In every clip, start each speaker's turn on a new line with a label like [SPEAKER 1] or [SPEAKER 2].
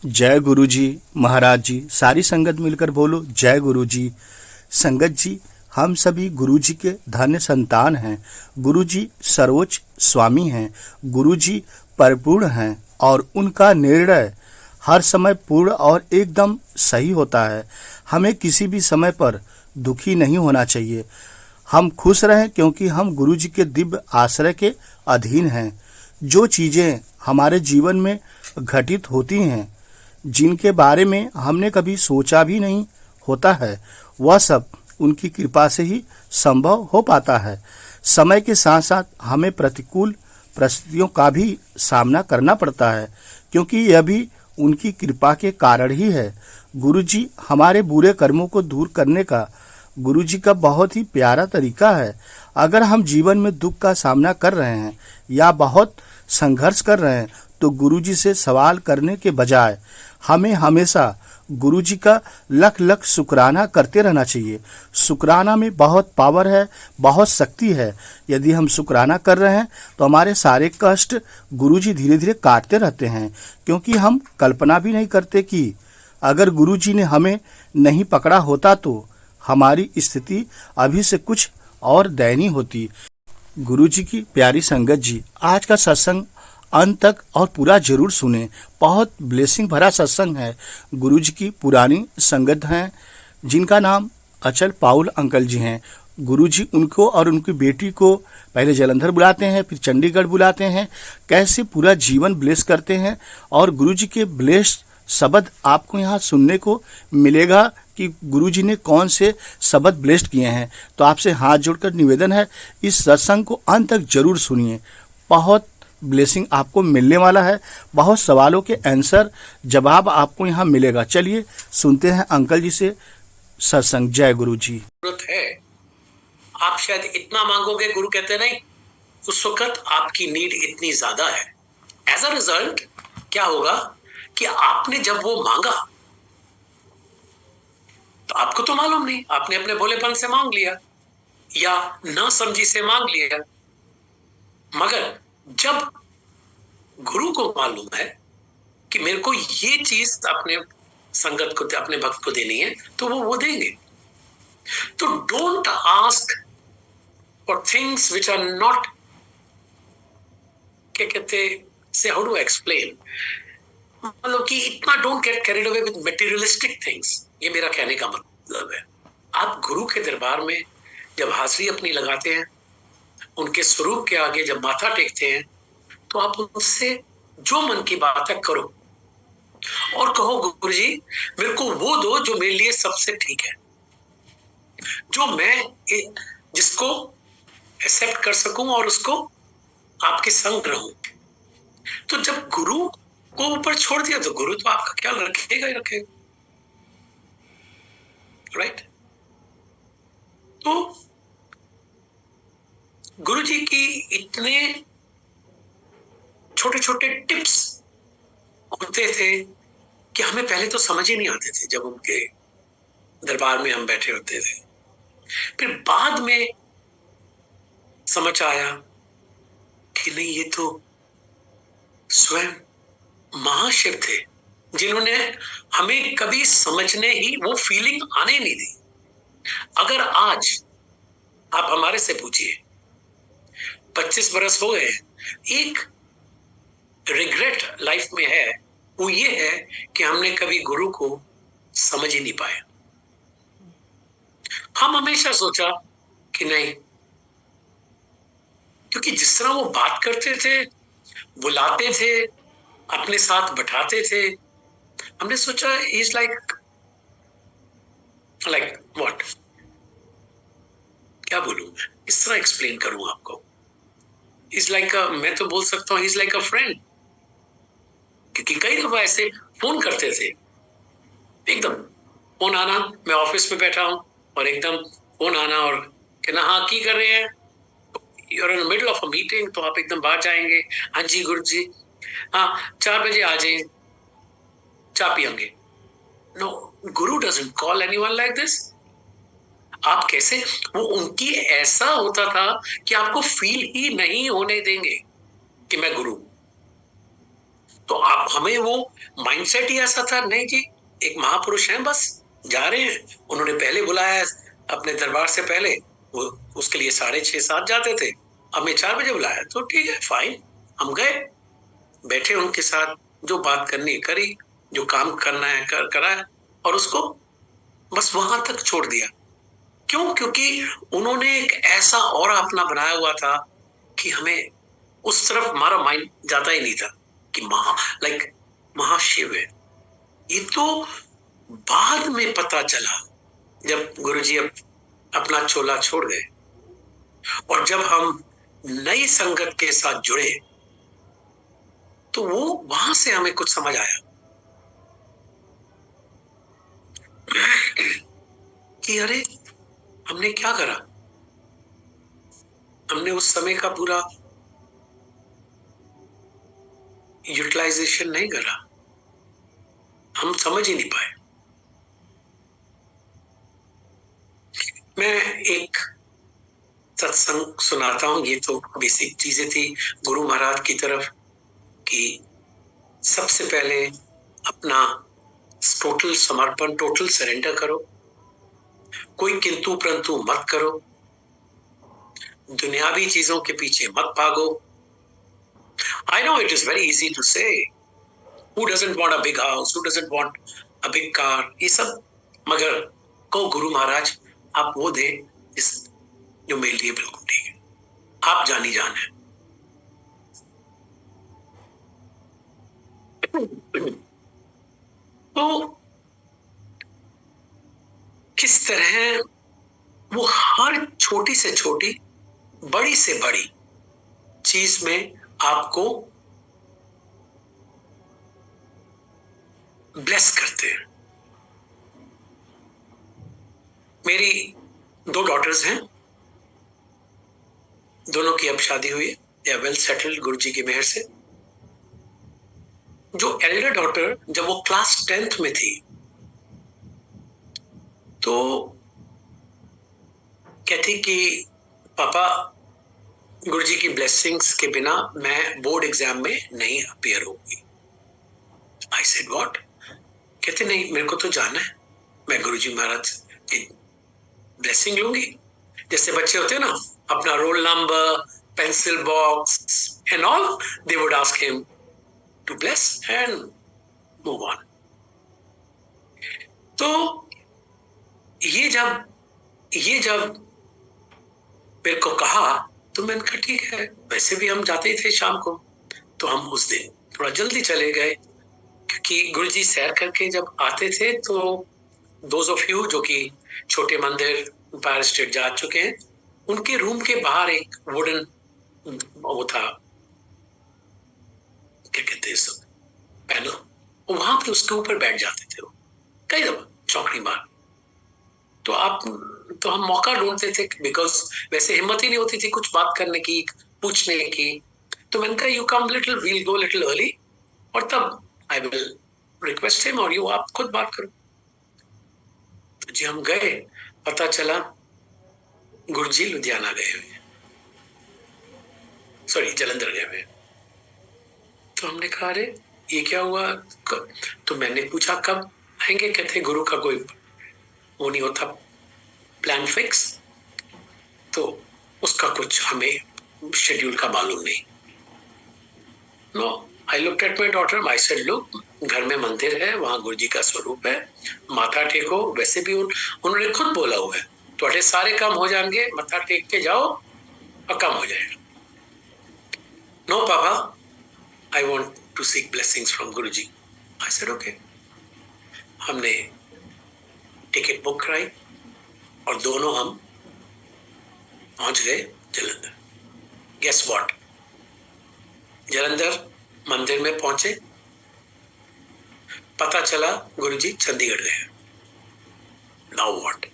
[SPEAKER 1] जय गुरु जी। महाराज जी, सारी संगत मिलकर बोलो जय गुरु जी। संगत जी, हम सभी गुरु जी के धन्य संतान हैं। गुरु जी सर्वोच्च स्वामी हैं। गुरु जी परिपूर्ण हैं और उनका निर्णय हर समय पूर्ण और एकदम सही होता है। हमें किसी भी समय पर दुखी नहीं होना चाहिए। हम खुश रहें क्योंकि हम गुरु जी के दिव्य आश्रय के अधीन हैं। जो चीज़ें हमारे जीवन में घटित होती हैं, जिनके बारे में हमने कभी सोचा भी नहीं होता है, वह सब उनकी कृपा से ही संभव हो पाता है। समय के साथ साथ हमें प्रतिकूल परिस्थितियों का भी सामना करना पड़ता है, क्योंकि यह भी उनकी कृपा के कारण ही है। गुरु जी हमारे बुरे कर्मों को दूर करने का गुरु जी का बहुत ही प्यारा तरीका है। अगर हम जीवन में दुख का सामना कर रहे हैं या बहुत संघर्ष कर रहे हैं, तो गुरु जी से सवाल करने के बजाय हमें हमेशा गुरु जी का लख लख शुक्राना करते रहना चाहिए। शुक्राना में बहुत पावर है, बहुत शक्ति है। यदि हम शुक्राना कर रहे हैं तो हमारे सारे कष्ट गुरु जी धीरे धीरे काटते रहते हैं, क्योंकि हम कल्पना भी नहीं करते कि अगर गुरु जी ने हमें नहीं पकड़ा होता तो हमारी स्थिति अभी से कुछ और दयनीय होती। गुरु जी की प्यारी संगत जी, आज का सत्संग अंत तक और पूरा जरूर सुने। बहुत ब्लेसिंग भरा सत्संग है। गुरु जी की पुरानी संगत हैं, जिनका नाम अचल पाउल अंकल जी हैं। गुरु जी उनको और उनकी बेटी को पहले जलंधर बुलाते हैं, फिर चंडीगढ़ बुलाते हैं। कैसे पूरा जीवन ब्लेस करते हैं, और गुरु जी के ब्लेस शब्द आपको यहाँ सुनने को मिलेगा कि गुरु जी ने कौन से शब्द ब्लेस्ड किए हैं। तो आपसे हाथ जोड़कर निवेदन है, इस सत्संग को अंत तक जरूर सुनिए। बहुत ब्लेसिंग आपको मिलने वाला है। बहुत सवालों के आंसर जवाब आपको यहाँ मिलेगा। चलिए सुनते हैं अंकल जी से सत्संग। जय गुरु जी।
[SPEAKER 2] जरूरत है, आप शायद इतना मांगोगे, गुरु कहते नहीं, उस वक्त आपकी नीड इतनी ज्यादा है। एज अ रिजल्ट क्या होगा कि आपने जब वो मांगा तो आपको तो मालूम नहीं, आपने अपने भोलेपन से मांग लिया या ना समझी से मांग लिया। मगर जब गुरु को मालूम है कि मेरे को ये चीज अपने संगत को, अपने भक्त को देनी है, तो वो देंगे। तो don't ask for things which are not, क्या कहते से, हाउ डू एक्सप्लेन, मतलब कि इतना don't get carried away with materialistic things. ये मेरा कहने का मतलब है। आप गुरु के दरबार में जब हाजिरी अपनी लगाते हैं, उनके स्वरूप के आगे जब माथा टेकते हैं, तो आप उनसे जो मन की बात है करो और कहो, गुरु जी मेरे को वो दो जो मेरे लिए सबसे ठीक है, जो मैं जिसको एक्सेप्ट कर सकूं और उसको आपके संग रहूं। तो जब गुरु को ऊपर छोड़ दिया तो गुरु तो आपका ख्याल रखेगा ही रखेगा, राइट। तो गुरु जी की इतने छोटे छोटे टिप्स होते थे कि हमें पहले तो समझ ही नहीं आते थे जब उनके दरबार में हम बैठे होते थे। फिर बाद में समझ आया कि नहीं, ये तो स्वयं महाशिव थे, जिन्होंने हमें कभी समझने ही, वो फीलिंग आने नहीं दी। अगर आज आप हमारे से पूछिए, 25 बरस हो गए, एक रिग्रेट लाइफ में है, वो ये है कि हमने कभी गुरु को समझ ही नहीं पाया। हम हमेशा सोचा कि नहीं, क्योंकि जिस तरह वो बात करते थे, बुलाते थे, अपने साथ बैठाते थे, हमने सोचा इज लाइक व्हाट, क्या बोलूं मैं, इस तरह एक्सप्लेन करूं आपको। इज लाइक मैं तो बोल सकता हूं इज लाइक अ फ्रेंड, क्योंकि कई दफा ऐसे फोन करते थे, एकदम फोन आना, मैं ऑफिस में बैठा हूं और एकदम फोन आना और कहना, हाँ की कर रहे हैं, you're in the middle of a meeting, तो आप एकदम बाहर जाएंगे, हाँ जी गुरु जी, हाँ 4 बजे आ जाए, चाय पियेंगे। No, Guru doesn't call anyone like this. आप कैसे, वो उनकी ऐसा होता था कि आपको फील ही नहीं होने देंगे कि मैं गुरु। तो आप हमें वो माइंडसेट ही ऐसा था, नहीं जी एक महापुरुष हैं, बस जा रहे हैं, उन्होंने पहले बुलाया है अपने दरबार से पहले, वो उसके लिए 6:30-7 जाते थे, हमें 4 बजे बुलाया, तो ठीक है फाइन। हम गए, बैठे उनके साथ, जो बात करनी करी, जो काम करना है करा, और उसको बस वहां तक छोड़ दिया। क्यों? क्योंकि उन्होंने एक ऐसा ऑरा अपना बनाया हुआ था कि हमें उस तरफ हमारा माइंड जाता ही नहीं था कि महाशिव है। ये तो बाद में पता चला जब गुरुजी अपना चोला छोड़ गए, और जब हम नई संगत के साथ जुड़े तो वो वहां से हमें कुछ समझ आया कि अरे हमने क्या करा, हमने उस समय का पूरा यूटिलाइजेशन नहीं करा, हम समझ ही नहीं पाए। मैं एक सत्संग सुनाता हूं, ये तो बेसिक चीजें थी गुरु महाराज की तरफ कि सबसे पहले अपना टोटल समर्पण, टोटल सरेंडर करो, कोई किंतु परंतु मत करो, दुनियावी चीजों के पीछे मत भागो। I know it is very easy to say, who doesn't want a big house, who doesn't want a big car, ये सब, मगर को गुरु महाराज आप वो दे इस जो मेरे लिए बिल्कुल ठीक है, आप जानी जान है। तो किस तरह वो हर छोटी से छोटी, बड़ी से बड़ी चीज में आपको ब्लेस करते हैं। मेरी 2 डॉटर्स हैं, दोनों की अब शादी हुई है, दे आर वेल सेटल्ड गुरुजी की मेहर से। जो एल्डर डॉटर जब वो क्लास 10th में थी तो कहती कि पापा गुरुजी की ब्लेसिंग्स के बिना मैं बोर्ड एग्जाम में नहीं अपीयर होगी। I said what? कहते नहीं, मेरे को तो जाना है, मैं गुरुजी महाराज की ब्लेसिंग लूंगी। जैसे बच्चे होते हैं ना, अपना roll number, pencil box and all, they would ask him to bless and move on. तो ये जब मेरे को कहा तो मैंने कहा ठीक है, वैसे भी हम जाते ही थे शाम को, तो हम उस दिन थोड़ा जल्दी चले गए, क्योंकि गुरुजी सैर करके जब आते थे तो दोज ऑफ यू जो कि छोटे मंदिर एम्पायर स्टेट जा चुके हैं, उनके रूम के बाहर एक वुडन वो था, क्या कहते हैं सब, पैनल, वहां पे उसके ऊपर बैठ जाते थे वो कई दफा चौकड़ी मार। तो हम मौका ढूंढते थे, बिकॉज वैसे हिम्मत ही नहीं होती थी कुछ बात करने की, पूछने की। तो मैंने कहा you come little, we'll go little early, और तब आई विल रिक्वेस्ट हिम, और यू आप खुद बात करो। तो जी हम गए, पता चला गुरुजी लुधियाना गए हुए, सॉरी जलंधर गए हुए। तो हमने कहा अरे ये क्या हुआ? तो मैंने पूछा कब आएंगे? कहते गुरु का कोई वो नहीं होता प्लान फिक्स, तो उसका कुछ हमें शेड्यूल का मालूम नहीं। No, I looked at my daughter, I said look, घर में मंदिर है, वहां गुरुजी का स्वरूप है, माथा टेको। वैसे भी उन्होंने खुद बोला हुआ है तुम्हारे सारे काम हो जाएंगे, माथा टेक के जाओ और काम हो जाएगा। No papa, I want to seek blessings from Guruji. I said okay. हमने टिकट बुक कराई और दोनों हम पहुंच गए जलंधर। Guess what? जलंधर मंदिर में पहुंचे, पता चला गुरुजी चंडीगढ़ गए। Now what?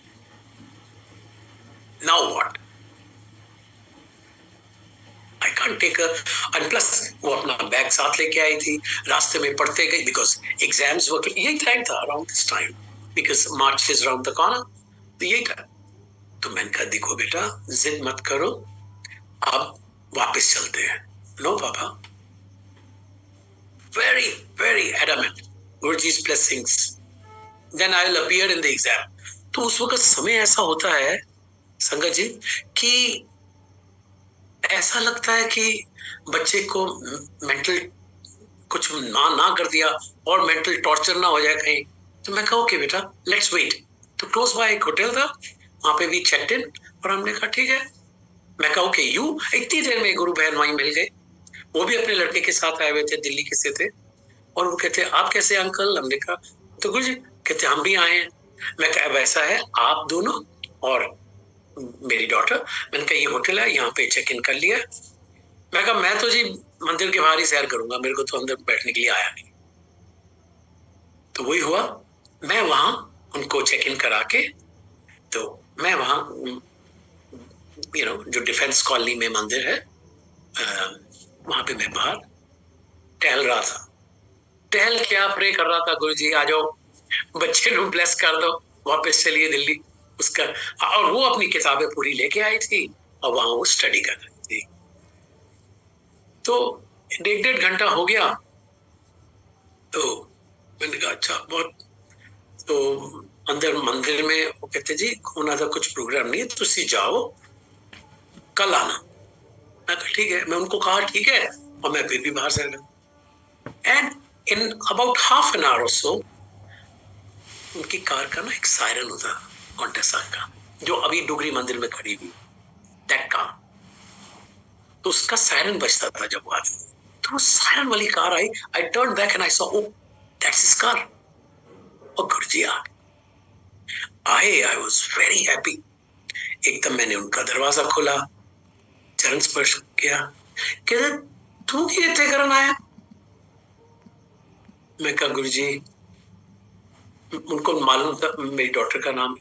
[SPEAKER 2] I can't take and plus वो अपना बैग साथ लेके आई थी, रास्ते में पढ़ते गए, बिकॉज एग्जाम्स वर, यही टाइम था around this time, because March is around the corner, तो यही था। तो मैंने कहा देखो बेटा, जिद मत करो, अब वापस चलते हैं। नो पापा, very, very adamant. Guruji's blessings. Then I will appear in the exam. तो उस वक्त समय ऐसा होता है संगत जी कि ऐसा लगता है कि बच्चे को मेंटल कुछ ना कर दिया और मेंटल टॉर्चर ना हो जाए कहीं। तो मैं कहा ओके बेटा लेट्स वेट। तो क्लोज बाय एक होटल था, वहां पे भी चेक्ड इन और हमने कहा ठीक है। मैं कहा ओके यू। इतनी देर में गुरु बहन वहीं मिल गए, वो भी अपने लड़के के साथ आए हुए थे, दिल्ली के से थे। और वो कहते आप कैसे अंकल? हमने कहा तो गुरु जी कहते हम भी आए हैं। मैं कहा वैसा है आप दोनों और मेरी डॉटर। मैंने कहा ये होटल है, यहाँ पे चेक इन कर लिया। मैं कहा मैं तो जी मंदिर के बाहर ही सैर करूंगा, मेरे को तो अंदर बैठने के लिए आया नहीं। तो वही हुआ, मैं वहां उनको चेक इन करा के, तो मैं वहां जो डिफेंस कॉलोनी में मंदिर है वहां पे मैं बाहर टहल रहा था। टहल क्या प्रे कर रहा था, गुरु जी आ जाओ, बच्चे को ब्लेस कर दो, वापस चलिए दिल्ली। उसका और वो अपनी किताबें पूरी लेके आई थी और वहां वो स्टडी कर रही थी। तो 1.5 घंटा हो गया। तो मैंने कहा अच्छा बहुत। तो अंदर मंदिर में वो कहते जी होना था कुछ प्रोग्राम नहीं है, तो तुसी जाओ कल आना। मैं कहा ठीक है। मैं उनको कहा ठीक है, और मैं फिर भी बाहर से गया। And in about half an hour और सो उनकी कार का ना एक सायरन होता कॉन्टेसा का, जो अभी डुगरी मंदिर में खड़ी हुई दैट कार। तो उसका सायरन बजता था जब वो आती। तो वो सायरन वाली car I. I turn back and I saw O that's his car. और गुरुजी आए। I was very happy. एकदम मैंने उनका दरवाजा खोला, चरण स्पर्श किया। कहते तू की इतने करन आया? मैं कहा गुरुजी, उनको मालूम था मेरी डॉटर का नाम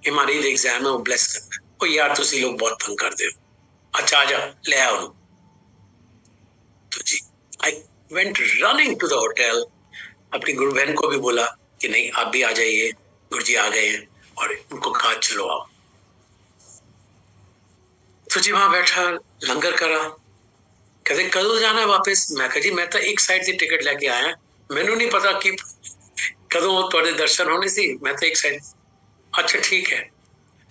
[SPEAKER 2] हिमानी एग्जाम है, वो ब्लेस करना। ओ यार तुसी लोग बहुत तंग कर दे हो। अच्छा आ जा ले आओ। तो जी I went running to the hotel. अपनी गुरु बहन को भी बोला कि नहीं आप भी आ जाइए, गुरुजी आ गए हैं, और उनको कहा चलो आओ। तो जी वहां बैठा, लंगर करा। कहते कल जाना है वापस? मैं कहा जी मैं तो एक साइड से टिकट लेके आया, मैनू नहीं पता कि कदों थोड़े दर्शन होने सी, मैं तो एक साइड। अच्छा ठीक है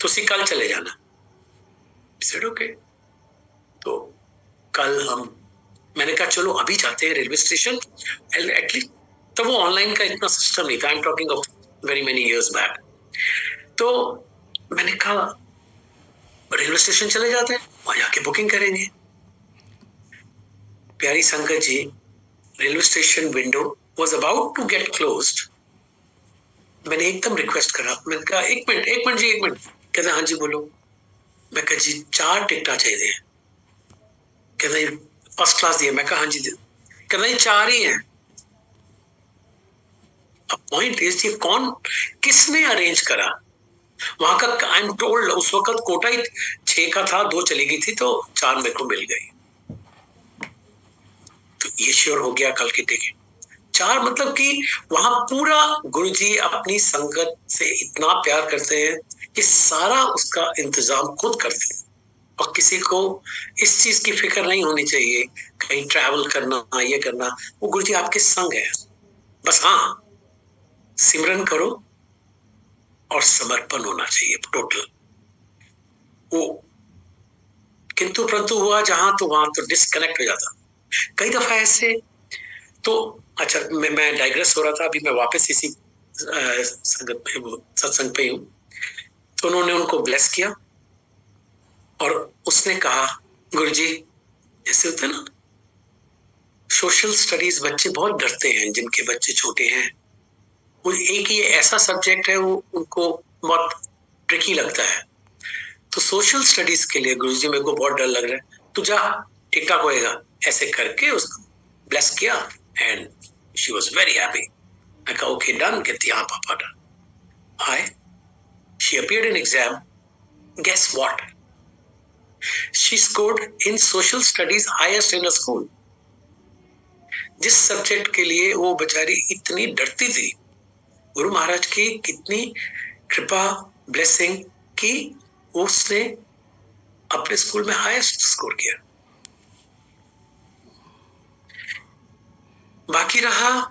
[SPEAKER 2] तुसी कल चले जाना। ओके। तो कल मैंने कहा चलो अभी जाते हैं रेलवे स्टेशन एटलीस्ट। तो वो ऑनलाइन का इतना सिस्टम नहीं था, I am talking of very many years back. तो मैंने कहा रेलवे स्टेशन चले जाते हैं, वहां जाके बुकिंग करेंगे। प्यारी संगत जी, railway station window was about to get closed. मैंने एकदम रिक्वेस्ट करा, मैंने कहा एक मिनट जी, एक मिनट। कहते हाँ जी बोलो। मैं कहा जी 4 टिकटा चाहिए। कहते फर्स्ट क्लास दिए। मैं कहा हाँ जी। कहते 4 ही है। अब पॉइंट इज जी कौन किसने अरेंज करा वहां का? आई एम टोल्ड उस वक्त कोटा ही 6 का था, 2 चली गई थी, तो 4 मेरे को मिल गई। तो ये श्योर हो गया कल की टिकट 4। मतलब कि वहां पूरा गुरुजी अपनी संगत से इतना प्यार करते हैं कि सारा उसका इंतजाम खुद करते हैं, और किसी को इस चीज की फिक्र नहीं होनी चाहिए कहीं ट्रैवल करना ये करना। वो गुरुजी आपके संग है। बस हाँ सिमरन करो और समर्पण होना चाहिए टोटल। वो किंतु परंतु हुआ जहां तो वहां तो डिस्कनेक्ट हो जाता कई दफा ऐसे। तो अच्छा मैं डाइग्रेस हो रहा था, अभी मैं वापस इसी संगत पे सत्संग पे हूँ। तो उन्होंने उनको ब्लेस किया और उसने कहा गुरुजी ऐसे होता है ना, सोशल स्टडीज बच्चे बहुत डरते हैं, जिनके बच्चे छोटे हैं। वो एक ही ऐसा सब्जेक्ट है वो उनको बहुत ट्रिकी लगता है। तो सोशल स्टडीज के लिए गुरुजी मेरे को बहुत डर लग रहा है, तू जा ठीक ठाक होएगा, ऐसे करके उसको ब्लेस किया and she was very happy. मैं कहा ओके डन। कहती हाँ पापा डन। आए she appeared in exam. Guess what, she scored in social studies highest in school. जिस सब्जेक्ट के लिए वो बेचारी इतनी डरती थी, गुरु महाराज की कितनी कृपा ब्लेसिंग की उसने अपने स्कूल में हाईएस्ट स्कोर किया। बाकी रहा,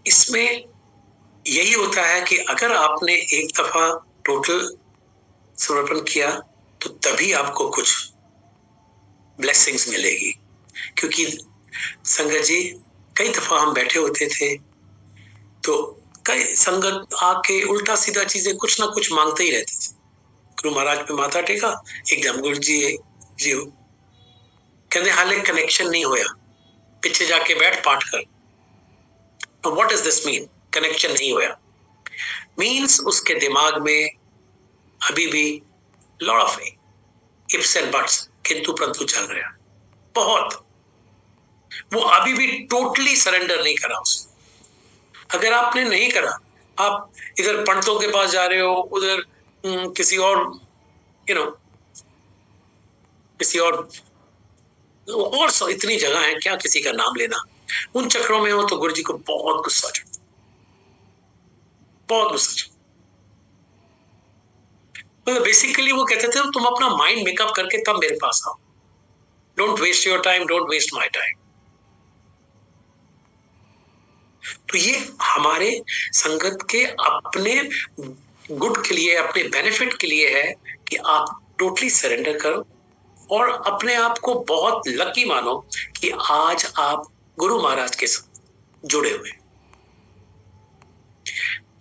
[SPEAKER 2] इसमें यही होता है कि अगर आपने एक दफा टोटल समर्पण किया तो तभी आपको कुछ ब्लेसिंग्स मिलेगी। क्योंकि संगत जी, कई दफा हम बैठे होते थे तो कई संगत आके उल्टा सीधा चीजें कुछ ना कुछ मांगते ही रहते थे। गुरु महाराज पे माथा टेका, एकदम गुरु जी कहते हाले कनेक्शन नहीं होया, पीछे जाके बैठ पाठ कर। What does this mean, connection नहीं होया? मीन्स उसके दिमाग में अभी भी lot of ifs and buts, किंतु परंतु चल रहा है बहुत। वो अभी भी टोटली सरेंडर नहीं करा उसने। अगर आपने नहीं करा, आप इधर पंडितों के पास जा रहे हो, उधर किसी और किसी और इतनी जगह है, क्या किसी का नाम लेना, उन चक्रों में हो तो गुरु जी को बहुत गुस्सा चढ़ता, बहुत गुस्सा चढ़ता। मतलब बेसिकली वो कहते थे तुम अपना माइंड मेकअप करके तब मेरे पास आओ, don't waste your time, don't waste my time. तो ये हमारे संगत के अपने गुड के लिए, अपने बेनिफिट के लिए है कि आप टोटली सरेंडर करो और अपने आप को बहुत लकी मानो कि आज आप गुरु महाराज के साथ जुड़े हुए।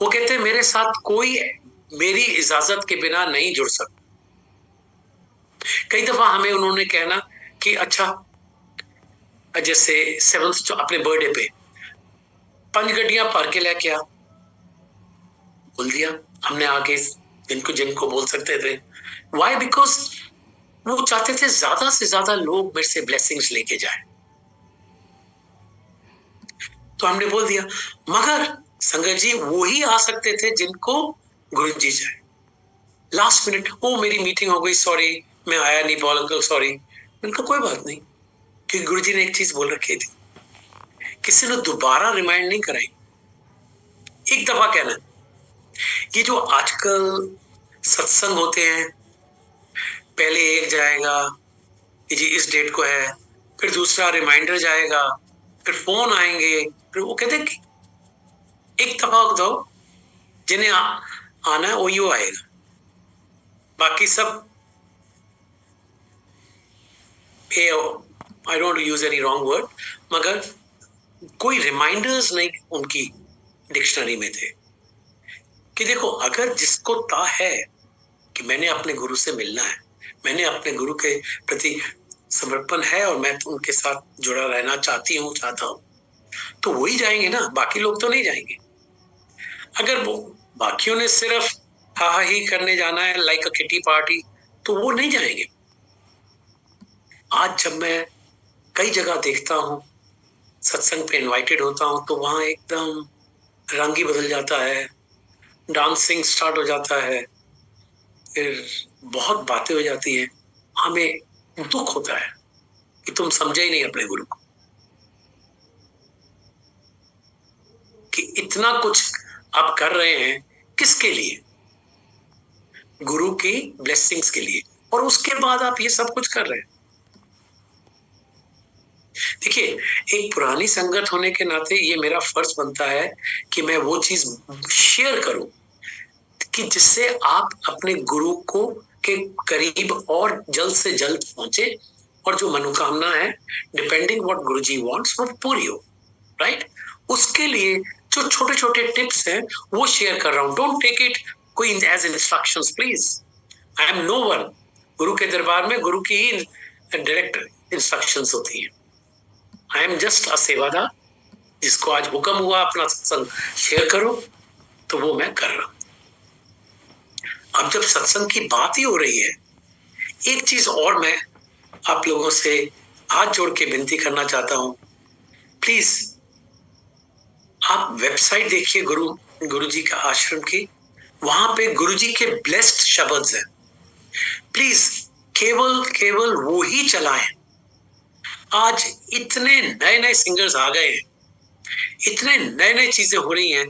[SPEAKER 2] वो कहते हैं मेरे साथ कोई मेरी इजाजत के बिना नहीं जुड़ सकता। कई दफा हमें उन्होंने कहना कि अच्छा, जैसे 7th अपने बर्थडे पे 5 गड्डियां भर के लेके आ, बोल दिया हमने आगे जिनको बोल सकते थे। वाई? बिकॉज वो चाहते थे ज्यादा से ज्यादा लोग मेरे से ब्लेसिंग्स लेके जाए, तो हमने बोल दिया। मगर संगत जी वही आ सकते थे जिनको गुरु जी जाए। लास्ट मिनट, ओ मेरी मीटिंग हो गई, सॉरी मैं आया नहीं, पॉल अंकल सॉरी। उनका कोई बात नहीं, क्योंकि गुरु जी ने एक चीज बोल रखी थी, किसी ने दोबारा रिमाइंड नहीं कराई, एक दफा कहना। ये जो आजकल सत्संग होते हैं, पहले एक जाएगा कि जी इस डेट को है, फिर दूसरा रिमाइंडर जाएगा, फिर फोन आएंगे, फिर वो कहते कि एक दफा दो, जिन्हें आना है वही आएगा, बाकी सब I don't use any wrong word, मगर कोई रिमाइंडर्स नहीं उनकी डिक्शनरी में थे कि देखो अगर जिसको ता है कि मैंने अपने गुरु से मिलना है, मैंने अपने गुरु के प्रति समर्पण है और मैं उनके साथ जुड़ा रहना चाहता हूं, तो वही जाएंगे ना, बाकी लोग तो नहीं जाएंगे। अगर वो बाकियों ने सिर्फ हा ही करने जाना है लाइक अ किटी पार्टी, तो वो नहीं जाएंगे। आज जब मैं कई जगह देखता हूं, सत्संग पे इनवाइटेड होता हूं, तो वहां एकदम रंग ही बदल जाता है, डांसिंग स्टार्ट हो जाता है, फिर बहुत बातें हो जाती हैं। हमें दुख होता है कि तुम समझे ही नहीं अपने गुरु को, कि इतना कुछ आप कर रहे हैं किसके लिए? गुरु की ब्लेसिंग्स के लिए, और उसके बाद आप ये सब कुछ कर रहे हैं। देखिए, एक पुरानी संगत होने के नाते ये मेरा फर्ज बनता है कि मैं वो चीज शेयर करूं कि जिससे आप अपने गुरु को के करीब और जल्द से जल्द पहुंचे, और जो मनोकामना है डिपेंडिंग व्हाट गुरुजी वांट्स वो पूरी हो, राइट? उसके लिए जो छोटे छोटे टिप्स हैं वो शेयर कर रहा हूं। डोंट टेक इट कोई as instructions please. I am no one. गुरु के दरबार में गुरु की ही डायरेक्ट इंस्ट्रक्शंस होती हैं। आई एम जस्ट अ सेवादार, जिसको आज हुक्म हुआ अपना सत्संग शेयर करो, तो वो मैं कर रहा हूं। अब जब सत्संग की बात ही हो रही है, एक चीज और मैं आप लोगों से हाथ जोड़ के विनती करना चाहता हूं, प्लीज आप वेबसाइट देखिए गुरु जी का आश्रम की, वहां पे गुरु जी के ब्लेस्ड शब्द हैं। प्लीज केवल वो ही चलाएं। आज इतने नए नए सिंगर्स आ गए हैं, इतने नए नए चीजें हो रही हैं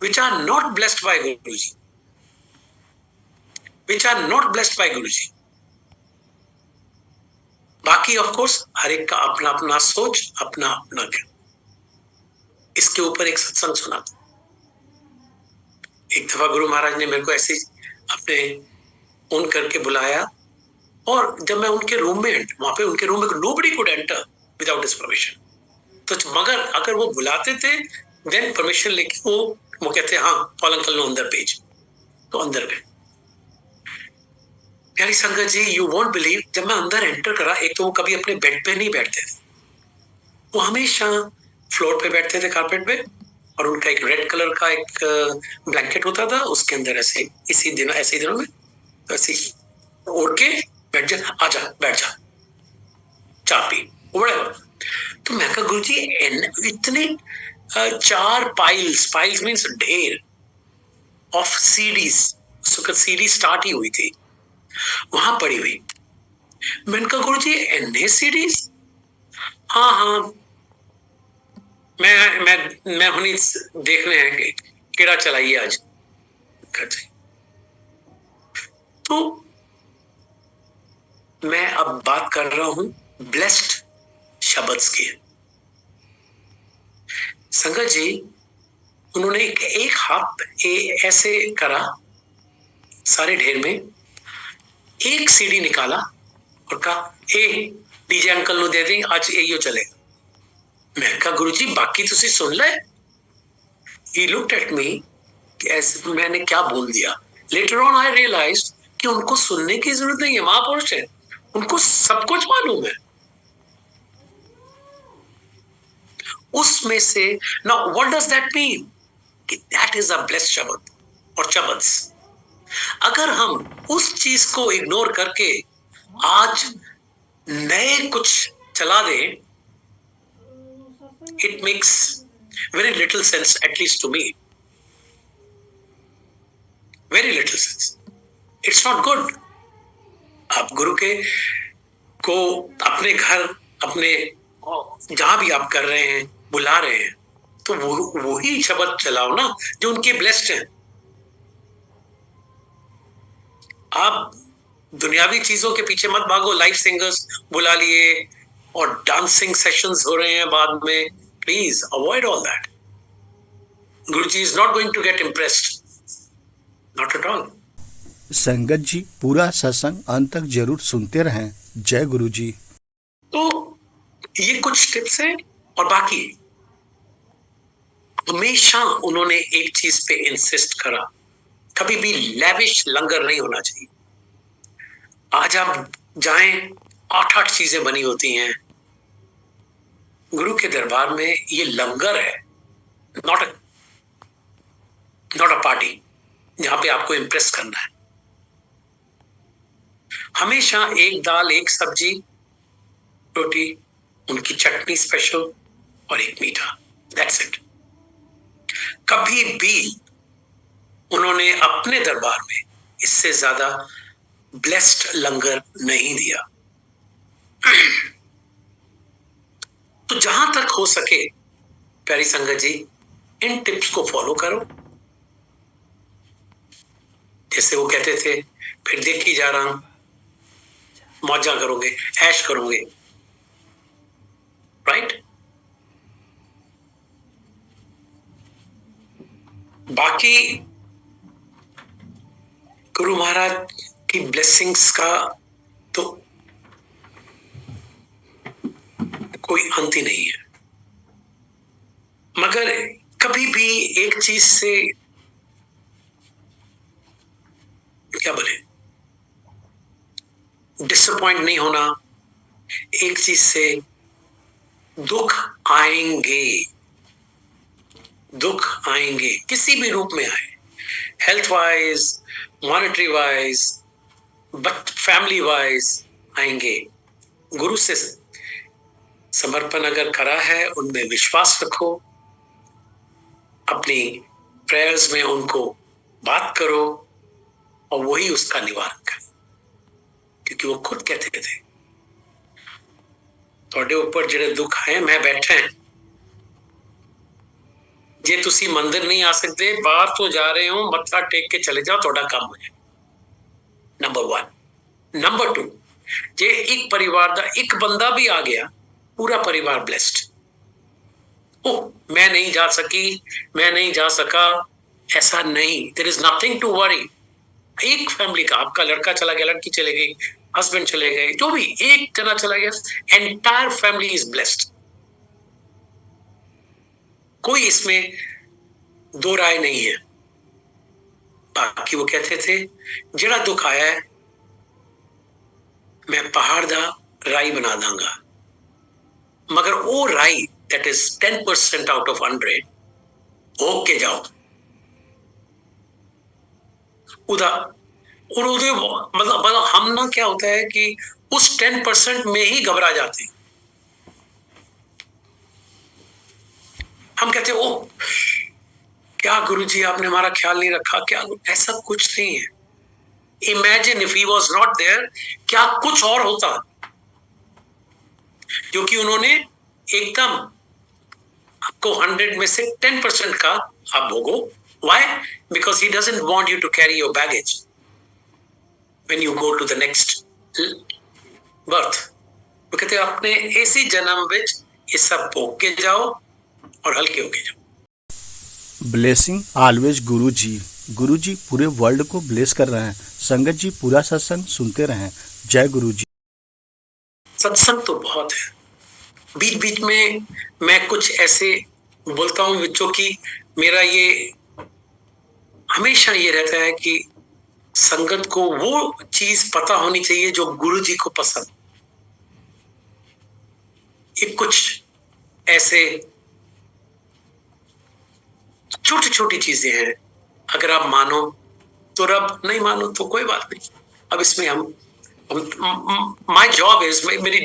[SPEAKER 2] which are not blessed by Guruji, which are not blessed by Guruji। बाकी ऑफ कोर्स हर एक का अपना अपना सोच, अपना अपना ज्ञान। इसके ऊपर एक सत्संग सुना था। एक दफा गुरु महाराज ने मेरे को ऐसे अपने फोन करके बुलाया, और जब मैं उनके रूम में वहां पे उनके रूम में nobody could enter without his permission. तो मगर अगर वो बुलाते थे देन परमिशन लेके वो कहते हाँ पॉल अंकल नो अंदर पेज, तो अंदर गए। प्यारी संगत जी, यू वोंट बिलीव, जब मैं अंदर एंटर करा, एक तो वो कभी अपने बेड पे नहीं बैठते थे, वो हमेशा फ्लोर पे बैठते थे, कारपेट पे, और उनका एक रेड कलर का एक ब्लैंकेट होता था, उसके अंदर ऐसे ऐसे दिनों में ऐसे ओढ़ के बैठ जा, आजा बैठ जा, चाय पी, बड़े। तो मैं कहा गुरु जी इतने 4 पाइल्स मीन्स ढेर ऑफ सीडीज, उस वक्त सीडी स्टार्ट ही हुई थी, वहां पड़ी हुई। मैंने कहा गुरु जी एन सीडीज? हाँ हाँ, मैं हुनी देखने हैं कि केड़ा चलाइए आज। तो मैं अब बात कर रहा हूं ब्लेस्ड शब्द की। संगत जी, उन्होंने एक हाथ ऐसे करा, सारे ढेर में एक सीडी निकाला और कहा ए डीजे अंकल नु दे दें, आज यही चलेगा। मैं कहा गुरु जी बाकी तुसी सुन ले। He looked at me ऐसे, मैंने क्या बोल दिया। Later on I realized कि उनको सुनने की जरूरत नहीं है, महापुरुष है, उनको सब कुछ मालूम है। उसमें से now what does that mean? कि that is a blessed शब्द और शब्द। अगर हम उस चीज को इग्नोर करके आज नए कुछ चला दें, it makes very little sense, at least to me. Very little sense. It's not good. आप गुरु के को अपने घर, अपने जहां भी आप कर रहे हैं, बुला रहे हैं, तो वही शब्द चलाओ ना जो उनके ब्लेस्ड हैं। आप दुनियावी चीजों के पीछे मत भागो। लाइव सिंगर्स बुला लिए और डांसिंग सेशंस हो रहे हैं बाद में, please avoid all that. Guruji is not going to get impressed, not at all.
[SPEAKER 1] संगत जी पूरा सत्संग अंत तक जरूर सुनते रहें। जय गुरु जी।
[SPEAKER 2] तो ये कुछ टिप्स हैं, और बाकी हमेशा उन्होंने एक चीज पे इंसिस्ट करा, कभी भी लैविश लंगर नहीं होना चाहिए। आज आप जाएं, 8 चीजें बनी होती हैं। गुरु के दरबार में ये लंगर है, नॉट अ पार्टी जहां पे आपको इंप्रेस करना है। हमेशा एक दाल, एक सब्जी, रोटी, उनकी चटनी स्पेशल और एक मीठा, दैट्स इट। कभी भी उन्होंने अपने दरबार में इससे ज्यादा ब्लेस्ड लंगर नहीं दिया। तो जहां तक हो सके प्यारी संगत जी, इन टिप्स को फॉलो करो। जैसे वो कहते थे, फिर देखी जा रहा हूं, मौजा करोगे, ऐश करोगे, राइट? बाकी गुरु महाराज की ब्लेसिंग्स का तो कोई अंत ही नहीं है, मगर कभी भी एक चीज से क्या बोले, डिसअपॉइंट नहीं होना। एक चीज से दुख आएंगे, दुख आएंगे, किसी भी रूप में आए, health wise, monetary wise, but family wise आएंगे। गुरु से समर्पण अगर करा है, उनमें विश्वास रखो, अपनी प्रेयर्स में उनको बात करो और वही उसका निवारण करे। क्योंकि वो खुद कहते थे, ਤੁਹਾਡੇ ਉੱਪਰ ਜਿਹੜੇ ਦੁੱਖ ਹੈ मैं बैठा हैं, जे तुसी मंदिर नहीं आ सकते, बाहर तो जा रहे हो, मत्था टेक के चले जाओ, ਤੁਹਾਡਾ काम हो जाए। नंबर 1। नंबर 2, जे एक परिवार दा एक बंदा भी आ गया, पूरा परिवार ब्लेस्ड। ओ, मैं नहीं जा सकी, मैं नहीं जा सका, ऐसा नहीं। There is nothing to worry. एक फैमिली का, आपका लड़का चला गया, लड़की चले गई, हस्बैंड चले गए, जो भी एक जना चला गया, एंटायर फैमिली इज ब्लेस्ड। कोई इसमें दो राय नहीं है। बाकी वो कहते थे जड़ा दुख आया है मैं पहाड़ दा राई बना दांगा, मगर वो राई that is 10% out of 100 okay जाओ उदा। और मतलब हम ना क्या होता है कि उस 10% में ही घबरा जाते हैं। हम कहते हैं ओ क्या गुरुजी आपने हमारा ख्याल नहीं रखा, क्या ऐसा कुछ नहीं है। Imagine if he was not there, क्या कुछ और होता, क्योंकि उन्होंने एकदम आपको 100 में से 10% का आप भोगो। Why? Because he doesn't want you to carry your baggage when you go to the next berth. वो कहते हैं अपने इसी जन्म विच ये सब भोग के जाओ और हल्के होके जाओ।
[SPEAKER 1] ब्लेसिंग ऑलवेज गुरुजी। गुरुजी पूरे वर्ल्ड को ब्लेस कर रहे हैं। संगत जी पूरा सत्संग सुनते रहें। जय गुरुजी।
[SPEAKER 2] सत्संग तो बहुत है, बीच बीच में मैं कुछ ऐसे बोलता हूँ जो कि मेरा ये हमेशा ये रहता है कि संगत को वो चीज पता होनी चाहिए जो गुरुजी को पसंद। ये कुछ ऐसे छोटी छोटी चीजें हैं, अगर आप मानो तो रब, नहीं मानो तो कोई बात नहीं। अब इसमें हम माय जॉब इज, मेरी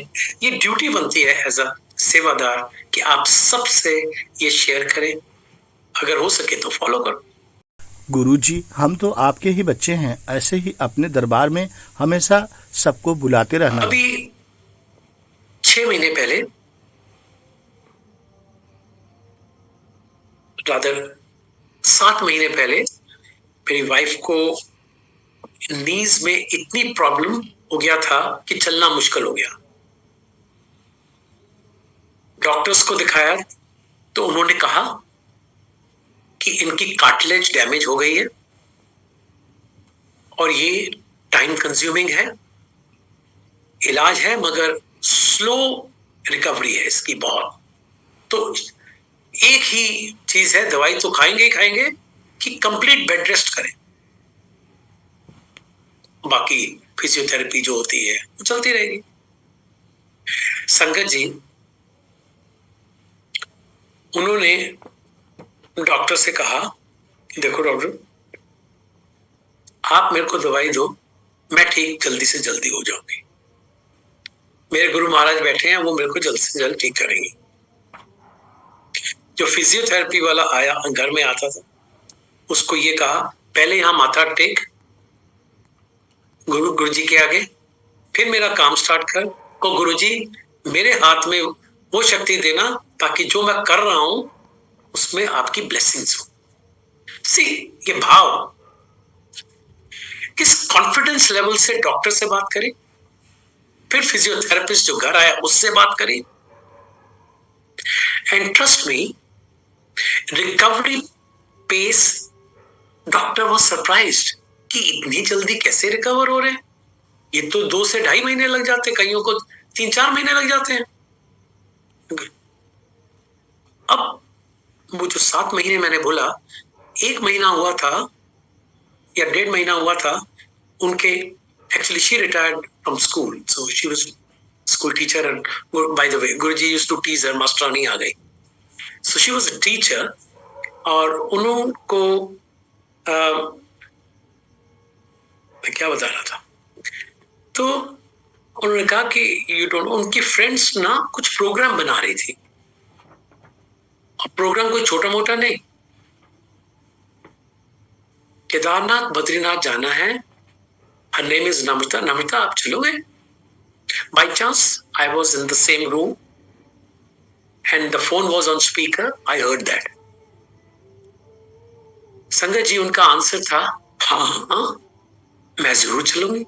[SPEAKER 2] ये ड्यूटी बनती है एज अ सेवादार कि आप सबसे ये शेयर करें, अगर हो सके तो फॉलो करो।
[SPEAKER 1] गुरुजी हम तो आपके ही बच्चे हैं, ऐसे ही अपने दरबार में हमेशा सबको बुलाते रहना।
[SPEAKER 2] अभी 6 महीने पहले, रादर 7 महीने पहले, मेरी वाइफ को नीज में इतनी प्रॉब्लम हो गया था कि चलना मुश्किल हो गया। डॉक्टर्स को दिखाया तो उन्होंने कहा कि इनकी कार्टिलेज डैमेज हो गई है और ये टाइम कंज्यूमिंग है, इलाज है मगर स्लो रिकवरी है इसकी बहुत। तो एक ही चीज है, दवाई तो खाएंगे ही खाएंगे कि कंप्लीट बेड रेस्ट करें, बाकी फिजियोथेरेपी जो होती है वो चलती रहेगी। संगत जी उन्होंने डॉक्टर से कहा कि देखो डॉक्टर, आप मेरे को दवाई दो, मैं ठीक जल्दी से जल्दी हो जाऊंगी। मेरे गुरु महाराज बैठे हैं, वो मेरे को जल्द से जल्द ठीक करेंगे। जो फिजियोथेरेपी वाला आया घर में आता था, उसको ये कहा पहले यहां माथा टेक गुरु जी के आगे, फिर मेरा काम स्टार्ट कर, को गुरु जी मेरे हाथ में वो शक्ति देना ताकि जो मैं कर रहा हूं उसमें आपकी ब्लेसिंग्स हो। सी, ये भाव किस कॉन्फिडेंस लेवल से डॉक्टर से बात करी, फिर फिजियोथेरेपिस्ट जो घर आया उससे बात करी, and trust me recovery pace, doctor was surprised कि इतनी जल्दी कैसे रिकवर हो रहे हैं। ये तो 2 से 2.5 महीने लग जाते, कईयों को 3-4 महीने लग जाते हैं। अब वो जो 7 महीने मैंने बोला, 1 महीना हुआ था या 1.5 महीना हुआ था उनके, actually she retired from school, so she was school teacher, and by the way guruji used to tease her, मास्टरानी आ गई, so she was a teacher. और उनको मैं क्या बता रहा था, तो उन्होंने कहा कि यू डोंट, उनकी फ्रेंड्स ना कुछ प्रोग्राम बना रही थी, और प्रोग्राम कोई छोटा मोटा नहीं, केदारनाथ बद्रीनाथ जाना है। हर नेम इज नम्रता। नम्रता आप चलोगे? By chance I was in the same room and the phone was on speaker, I heard that. संगत जी उनका आंसर था हाँ हाँ मैं जरूर चलूंगी।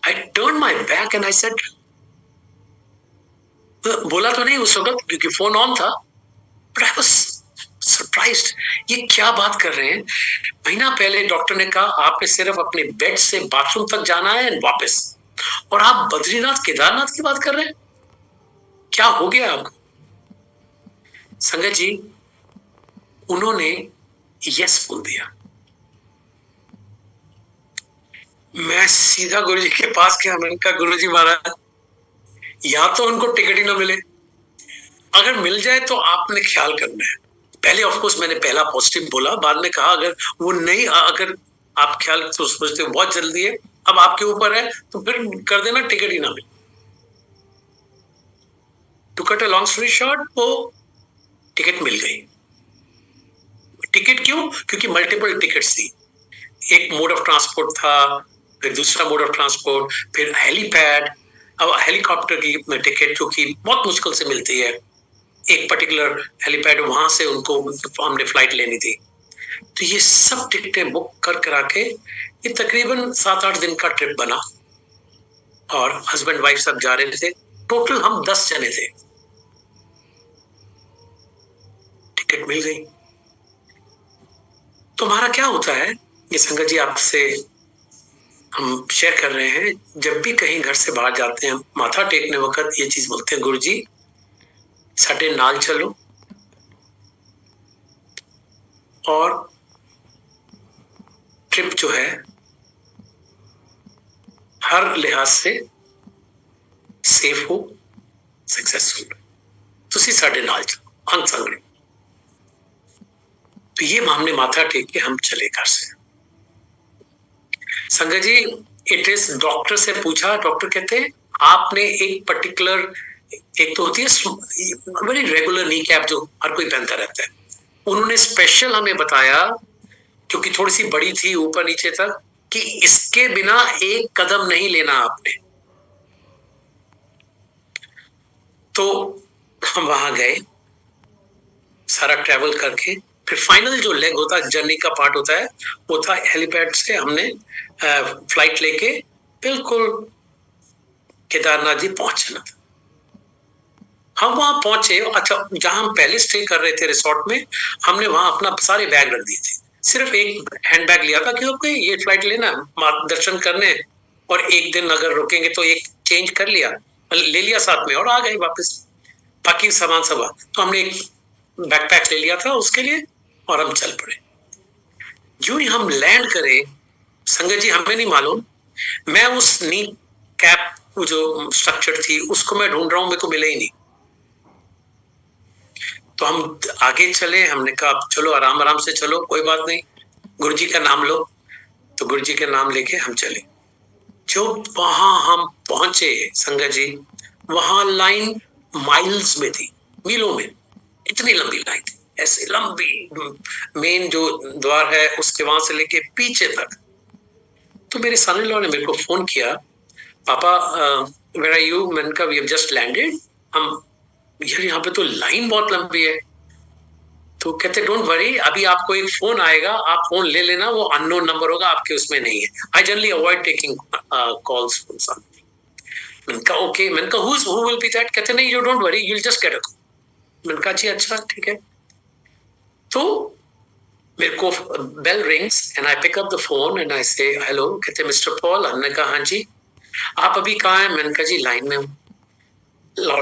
[SPEAKER 2] I turned my back and I said, बोला तो नहीं उस वक्त क्योंकि फोन ऑन था, बट आई वाज सरप्राइज्ड, ये क्या बात कर रहे हैं। महीना पहले डॉक्टर ने कहा आपने सिर्फ अपने बेड से बाथरूम तक जाना है वापस, और आप बद्रीनाथ केदारनाथ की बात कर रहे हैं, क्या हो गया आपको। संगत जी, उन्होंने यस बोल दिया। मैं सीधा गुरुजी के पास गया, मैंने कहा गुरुजी महाराज, या तो उनको टिकट ही ना मिले, अगर मिल जाए तो आपने ख्याल करना है। पहले ऑफकोर्स मैंने पहला पॉजिटिव बोला, बाद में कहा अगर वो नहीं, अगर आप ख्याल तो सोचते हो बहुत जल्दी है, अब आपके ऊपर है, तो फिर कर देना टिकट ही ना मिले। To cut a long story short, वो टिकट मिल गई। टिकट क्यों? क्योंकि मल्टीपल टिकट्स थी, एक मोड ऑफ ट्रांसपोर्ट था, फिर दूसरा मोड ऑफ ट्रांसपोर्ट, फिर हेलीपैड, अब हेलीकॉप्टर की टिकट जो कि बहुत मुश्किल से मिलती है, एक पर्टिकुलर हेलीपैड, वहां से उनको हमने फ्लाइट लेनी थी। तो ये सब टिकटें बुक कर करा के ये तकरीबन 7-8 दिन का ट्रिप बना, और हस्बैंड वाइफ सब जा रहे थे। टोटल हम 10 जने थे। टिकट मिल गई। तुम्हारा क्या होता है, ये संगत जी आपसे हम शेयर कर रहे हैं, जब भी कहीं घर से बाहर जाते हैं, माथा टेकने वक्त ये चीज बोलते हैं, गुरुजी साडे नाल चलो, और ट्रिप जो है हर लिहाज से सेफ हो, सक्सेसफुल, तुसी साडे नाल चलो, अंग संग। तो ये हमने माथा टेक के हम चले घर से। संगत जी, इट इज डॉक्टर से पूछा, डॉक्टर कहते हैं आपने एक पर्टिकुलर, एक तो होती है वेरी रेगुलर नी कैप जो हर कोई पहनता रहता है, उन्होंने स्पेशल हमें बताया, क्योंकि थोड़ी सी बड़ी थी ऊपर नीचे तक, कि इसके बिना एक कदम नहीं लेना आपने। तो हम वहां गए, सारा ट्रेवल करके, फिर फाइनल जो लेग होता है, जर्नी का पार्ट होता है, वो था हेलीपैड से हमने फ्लाइट लेके बिल्कुल केदारनाथ जी पहुंचना था। हम वहां पहुंचे, अच्छा जहां हम पहले स्टे कर रहे थे रिसोर्ट में, हमने वहां अपना सारे बैग रख दिए थे, सिर्फ एक हैंड बैग लिया था, क्योंकि ये फ्लाइट लेना, दर्शन करने, और एक दिन अगर रुकेंगे तो एक चेंज कर लिया, ले लिया साथ में, और आ गए वापस, बाकी सामान सब। तो हमने एक बैकपैक ले लिया था उसके लिए, और हम चल पड़े। जो ही हम लैंड करे, संगत जी हमें नहीं मालूम, मैं उस नी कैप जो स्ट्रक्चर थी उसको मैं ढूंढ रहा हूं, मेरे को मिले ही नहीं। तो हम आगे चले, हमने कहा चलो आराम आराम से चलो, कोई बात नहीं, गुरुजी का नाम लो। तो गुरुजी का नाम लेके हम चले। जो वहां हम पहुंचे संगत जी, वहां लाइन माइल्स में थी, मीलों में, इतनी लंबी लाइन थी, ऐसे लंबी, मेन जो द्वार है उसके वहां से लेके पीछे तक। तो मेरे सन इन लॉ ने मेरे को फोन किया, पापा वेयर आर यू। मैंने कहा वी हैव जस्ट लैंडेड। हम यार यहाँ पे तो लाइन बहुत लंबी है। तो कहते डोंट वरी, अभी आपको एक फोन आएगा, आप फोन ले लेना, वो अननोन नंबर होगा, आपके उसमें नहीं है। I generally avoid taking calls from some. मैंने कहा ओके, मैंने कहा हु विल बी दैट। कहते नहीं, you don't worry, you will just get a call. मैंने कहा जी अच्छा ठीक है। तो मेरे को bell rings and I pick up the phone and I say hello. कहते मिस्टर पॉल। हमने कहा हाँ जी। आप अभी कहाँ हैं? मैंने कहा जी लाइन में हूँ।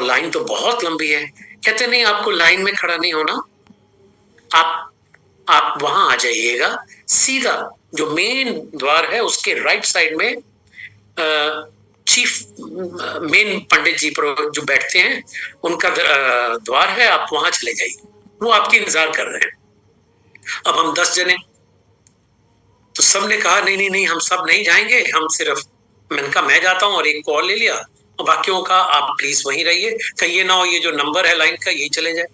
[SPEAKER 2] लाइन तो बहुत लंबी है। कहते नहीं, आपको लाइन में खड़ा नहीं होना, आप वहां आ जाइएगा, सीधा जो मेन द्वार है उसके राइट साइड में चीफ मेन पंडित जी पर जो बैठते हैं उनका द्वार है, आप वहां चले जाइए, वो आपकी इंतजार कर रहे हैं। अब हम 10 जने, तो सब ने कहा नहीं नहीं नहीं, हम सब नहीं जाएंगे, हम सिर्फ, मैंने कहा मैं जाता हूँ, और एक कॉल ले लिया, और बाकियों का आप प्लीज वहीं रहिए, कहीं ये ना हो ये जो नंबर है लाइन का यही चले जाए।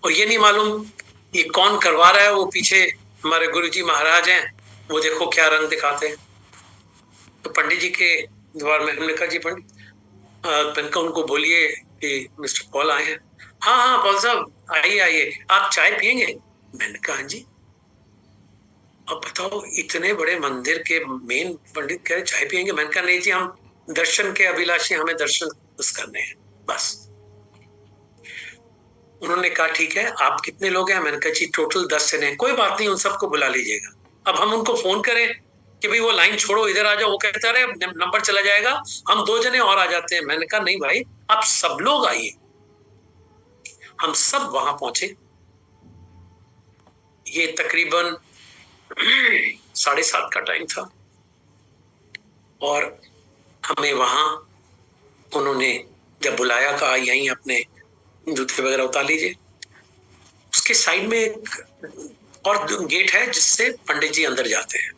[SPEAKER 2] और ये नहीं मालूम ये कौन करवा रहा है, वो पीछे हमारे गुरुजी महाराज हैं, वो देखो क्या रंग दिखाते हैं। तो पंडित जी के द्वार में हमने कहा जी पंडित, मैंने कहा उनको बोलिए कि मिस्टर पॉल आए हैं। हाँ हाँ पॉल साहब आइए आइए, आप चाय पियेंगे? मैंने कहा हाँ जी। अब बताओ, इतने बड़े मंदिर के मेन पंडित कह रहे चाय पियेंगे। मैंने कहा नहीं जी, हम दर्शन के अभिलाषी, हमें दर्शन बस करने हैं बस। उन्होंने कहा ठीक है, आप कितने लोग हैं? मैंने कहा जी टोटल 10 जने। कोई बात नहीं, उन सबको बुला लीजिएगा। अब हम उनको फोन करें कि भाई वो लाइन छोड़ो, इधर आ जाओ, वो कहता रहे नंबर चला जाएगा, हम 2 जने और आ जाते हैं। मैंने कहा नहीं भाई, आप सब लोग आइए। हम सब वहां पहुंचे। ये तकरीबन 7:30 का टाइम था और हमें वहां उन्होंने जब बुलाया, कहा यहीं अपने जूते वगैरह उतार लीजिए। उसके साइड में एक और गेट है जिससे पंडित जी अंदर जाते हैं,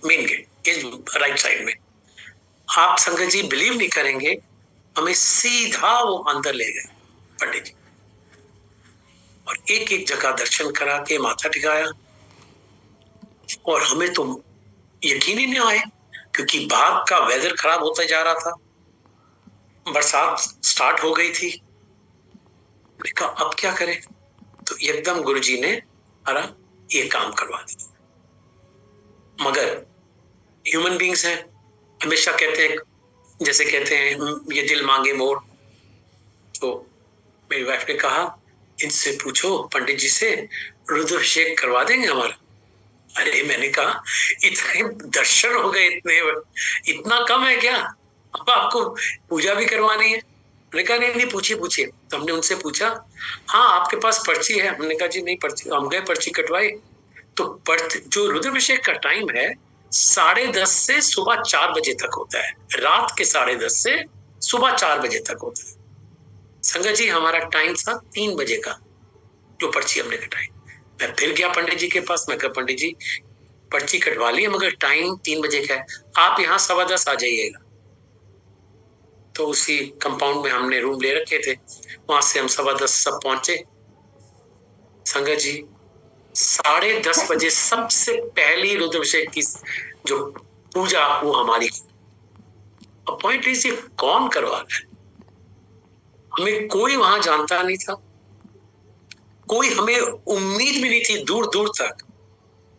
[SPEAKER 2] मेन गेट के राइट साइड में। आप संगत जी बिलीव नहीं करेंगे, हमें सीधा वो अंदर ले गए पंडित जी, और एक एक जगह दर्शन करा के माथा टिकाया। और हमें तो यकीन ही नहीं आए, क्योंकि बाहर का वेदर खराब होता जा रहा था, बरसात स्टार्ट हो गई थी। मैंने कहा अब क्या करें? तो एकदम गुरुजी ने अरे ये काम करवा दिया। मगर ह्यूमन बींग्स हैं, हमेशा कहते हैं, जैसे कहते हैं ये दिल मांगे मोर। तो मेरी वाइफ ने कहा इनसे पूछो पंडित जी से, रुद्राभिषेक करवा देंगे हमारा। अरे मैंने कहा इतने दर्शन हो गए, इतना कम है क्या? अब आपको पूजा भी करवानी है? मैंने कहा नहीं नहीं, पूछिए पूछिए। तो हमने उनसे पूछा, हाँ आपके पास पर्ची है? हमने कहा जी नहीं पर्ची। हम गए पर्ची कटवाई। तो जो रुद्राभिषेक का टाइम है 10:30 से सुबह 4 बजे तक होता है, रात के 10:30 से सुबह 4 बजे तक होता है। संगत जी हमारा टाइम था 3 बजे का, जो पर्ची हमने कटाई। मैं फिर गया पंडित जी के पास। मैं कहा पंडित जी पर्ची कटवा ली है, मगर टाइम 3 बजे का है, आप यहाँ 10:15 आ जाइएगा। तो उसी कंपाउंड में हमने रूम ले रखे थे, वहां से हम 10:15 सब पहुंचे। संगत जी 10:30 बजे सबसे पहली रुद्राभिषेक की जो पूजा वो हमारी। अब पॉइंट इज ये कौन करवा रहा है? हमें कोई वहां जानता नहीं था, कोई हमें उम्मीद भी नहीं थी दूर दूर तक।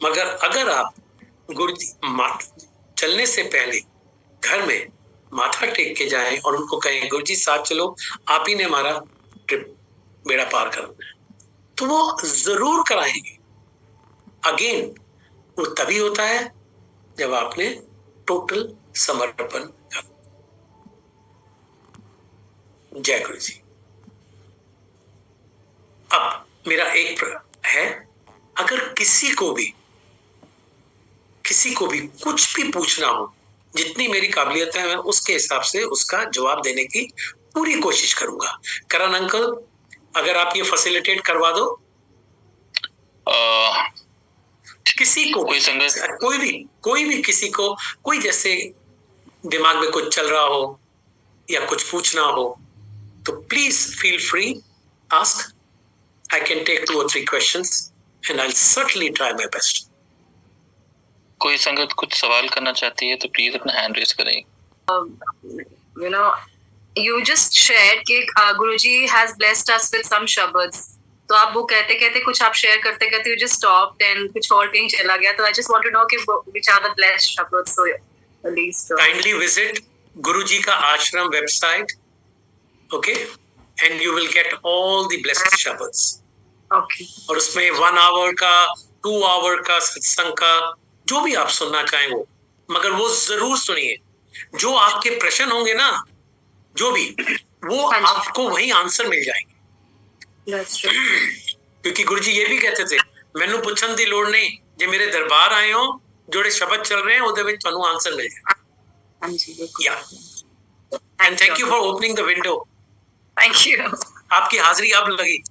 [SPEAKER 2] मगर अगर आप गुरु जी चलने से पहले घर में माथा टेक के जाएं और उनको कहें गुरु जी साथ चलो, आप ही ने हमारा ट्रिप बेड़ा पार करना है, तो वो जरूर कराएंगे। अगेन वो तभी होता है जब आपने टोटल समर्पण कर। जय गुरु जी। अब मेरा एक है, अगर किसी को भी कुछ भी पूछना हो, जितनी मेरी काबिलियत है मैं उसके हिसाब से उसका जवाब देने की पूरी कोशिश करूंगा। करण अंकल, अगर आप ये फैसिलिटेट करवा दो किसी को, कोई भी किसी को, कोई जैसे दिमाग में कुछ चल रहा हो या कुछ पूछना हो, तो please feel free, ask. I can take 2 or 3 questions and I'll certainly try my best.
[SPEAKER 3] कोई संगत कुछ सवाल करना चाहती है तो प्लीज अपना हैंड रेज करें।
[SPEAKER 4] You know, you just shared कि Guruji has blessed us with some shabads. तो आप वो कहते कहते कुछ आप शेयर करते करते you just stopped and कुछ और कहीं चला गया। तो I just want to know कि which are the blessed shabads, so at least
[SPEAKER 2] kindly visit Guruji का आश्रम website, okay, and you will get all the blessed shabads.
[SPEAKER 4] okay.
[SPEAKER 2] और उसमें 1 hour का 2 hour का सत्संग का जो भी आप सुनना चाहें वो, मगर वो जरूर सुनिए। जो आपके प्रश्न होंगे ना, जो भी, वो आपको वही आंसर मिल जाएंगे।
[SPEAKER 4] That's true.
[SPEAKER 2] क्योंकि गुरुजी ये भी कहते थे, मैनू पूछन दी लोड़ नहीं, जे मेरे दरबार आए हो, जोड़े शब्द चल रहे हैं ਉਹਦੇ ਵਿੱਚ ਤੁਹਾਨੂੰ आंसर मिल जाएगा।
[SPEAKER 4] हाँ जी, बिल्कुल।
[SPEAKER 2] Yeah. And thank you for opening the window.
[SPEAKER 4] Thank you.
[SPEAKER 2] आपकी हाजिरी अब लगी।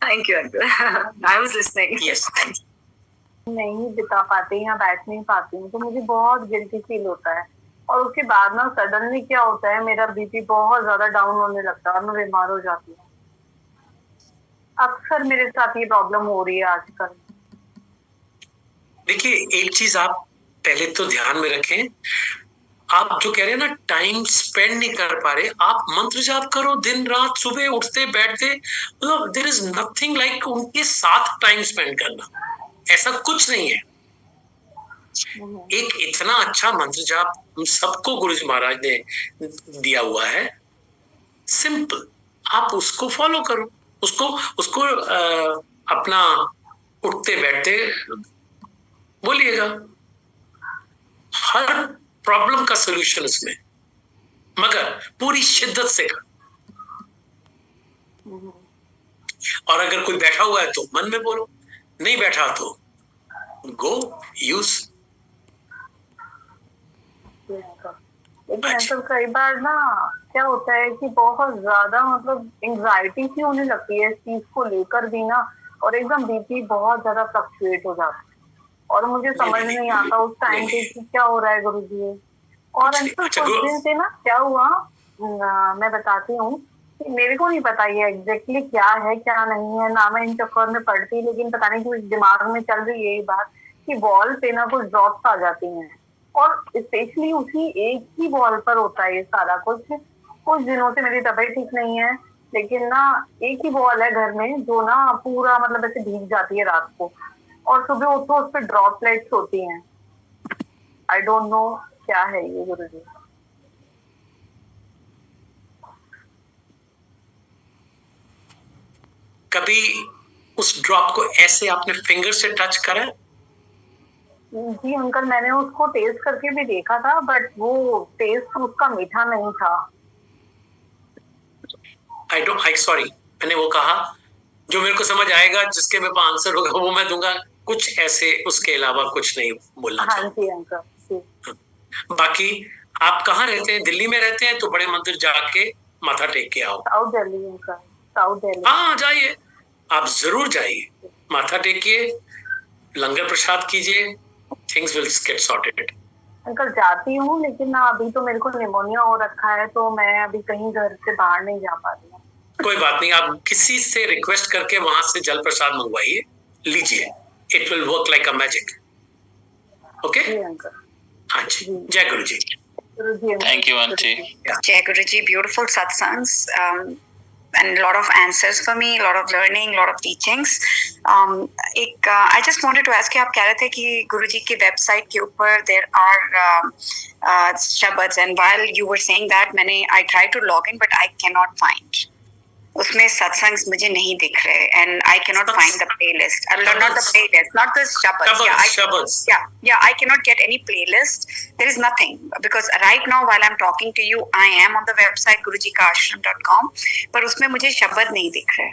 [SPEAKER 4] Thank you, uncle. I was listening.
[SPEAKER 2] Yes.
[SPEAKER 5] नहीं बिता पाते या बैठ नहीं पाती हूँ तो मुझे बहुत गिल्टी फील होता है। और उसके बाद ना सडनली क्या होता है, मेरा बीपी बहुत ज्यादा डाउन होने लगता है, मैं बीमार हो जाती हूँ। अक्सर मेरे साथ ये प्रॉब्लम हो रही है आजकल।
[SPEAKER 2] देखिए एक चीज आप पहले तो ध्यान में रखें, आप जो कह रहे हैं ना टाइम स्पेंड नहीं कर पा रहे, आप मंत्र जाप करो दिन रात, सुबह उठते बैठते, मतलब देयर इज नथिंग लाइक उनके साथ टाइम स्पेंड करना, ऐसा कुछ नहीं है। एक इतना अच्छा मंत्र जाप हम सबको गुरुजी महाराज ने दिया हुआ है, सिंपल, आप उसको फॉलो करो, उसको उसको अपना उठते बैठते बोलिएगा, हर प्रॉब्लम का सलूशन इसमें, मगर पूरी शिद्दत से कर। और अगर कोई बैठा हुआ है तो मन में बोलो, नहीं बैठा तो गो यूज।
[SPEAKER 5] लेकिन अंकल कई बार ना क्या होता है कि बहुत ज्यादा मतलब एंजाइटी सी होने लगती है इस चीज को लेकर भी ना, और एकदम बीपी बहुत ज्यादा फ्लक्चुएट हो जाता है और मुझे समझ नहीं आता उस टाइम पे कि क्या हो रहा है गुरुजी। और अंकल कुछ दिन से ना क्या हुआ, मैं बताती हूँ कि मेरे को नहीं पता ये एग्जैक्टली क्या है क्या नहीं है ना, मैं इन चक्कर में पढ़ती, लेकिन पता नहीं क्यों दिमाग में चल रही है यही बात कि वॉल पे ना कुछ ड्रॉप्स आ जाती हैं और स्पेशली उसी एक ही वॉल पर होता है ये सारा कुछ। कुछ दिनों से मेरी तबीयत ठीक नहीं है, लेकिन ना एक ही वॉल है घर में जो ना पूरा मतलब ऐसे भीग जाती है रात को, और सुबह उठो उस पर ड्रॉपलेट्स होती हैं। आई डोंट नो क्या है ये गुरुजी।
[SPEAKER 2] कभी उस ड्रॉप को ऐसे आपने फिंगर से टच करा?
[SPEAKER 5] जी अंकल, मैंने उसको टेस्ट करके भी देखा था, बट वो टेस्ट उसका मीठा नहीं था।
[SPEAKER 2] आई सॉरी, मैंने वो कहा जो मेरे को समझ आएगा, जिसके मेरे पास आंसर होगा वो मैं दूंगा, कुछ ऐसे उसके अलावा कुछ नहीं बोलना।
[SPEAKER 5] हाँ जी अंकल जी।
[SPEAKER 2] बाकी आप कहाँ रहते हैं? दिल्ली में रहते हैं तो बड़े मंदिर जाके माथा टेक के आओ।
[SPEAKER 5] South Delhi uncle, south Delhi.
[SPEAKER 2] हाँ जाइए, आप जरूर जाइए, माथा टेकिए, लंगर प्रसाद कीजिए, things will get sorted.
[SPEAKER 5] Uncle जाती हूँ, लेकिन ना अभी तो मेरे को निमोनिया हो रखा है, तो मैं अभी कहीं घर से बाहर नहीं जा पा रही हूँ।
[SPEAKER 2] कोई बात नहीं, आप किसी से रिक्वेस्ट करके वहां से जल प्रसाद मंगवाइए, लीजिए, it will work like a magic. Okay
[SPEAKER 5] uncle.
[SPEAKER 2] हाँ जी, जय गुरु जी।
[SPEAKER 3] Thank you, Auntie.
[SPEAKER 6] Jai Guruji, beautiful satsangs, and a lot of answers for me, a lot of learning, a lot of teachings. I just wanted to ask you, आप कह रहे थे कि गुरुजी की website के ऊपर there are shabads, and while you were saying that, I tried to log in, but I cannot find. उसमें सत्संग मुझे नहीं दिख रहे, and I cannot find the playlist. Not the playlist, not the shabads. I cannot get any playlist. There is nothing, because right now while I'm talking to you, I am on the website gurujikaashram.com, पर उसमें मुझे शब्द नहीं दिख रहे,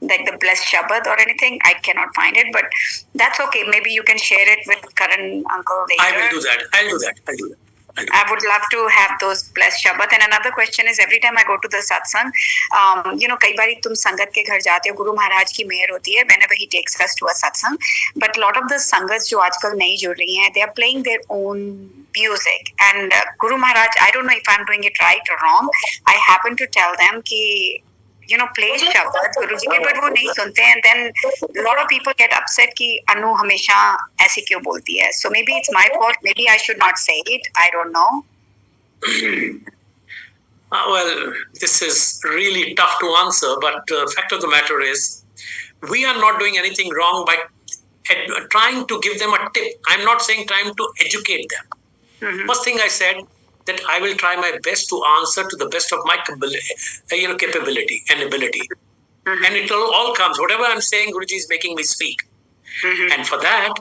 [SPEAKER 6] like the blessed shabad or anything. I cannot find it, but that's okay. Maybe you can share it with Karan uncle later.
[SPEAKER 2] I will do that. I'll do that.
[SPEAKER 6] I would love to have those blessed Shabbat. And another question is, every time I go to the satsang, कई बारी तुम संगत के घर जाते हो, गुरु महाराज की मेहर होती है, whenever he takes us to a satsang. But a lot of the संगत जो आजकल नई जुड़ रही हैं, they are playing their own music. And Guru Maharaj, I don't know if I'm doing it right or wrong. I happen to tell them कि play Shabad Guruji के, but वो नहीं सुनते हैं, and then a lot of people get upset कि अनु हमेशा ऐसे क्यों बोलती है. So maybe it's my fault, maybe I should not say it, I don't know.
[SPEAKER 2] Well, this is really tough to answer, but fact of the matter is, we are not doing anything wrong by trying to give them a tip. I'm not saying trying to educate them. First thing I said, that I will try my best to answer to the best of my capability and ability. And it all comes, whatever I'm saying, Guruji is making me speak. And for that,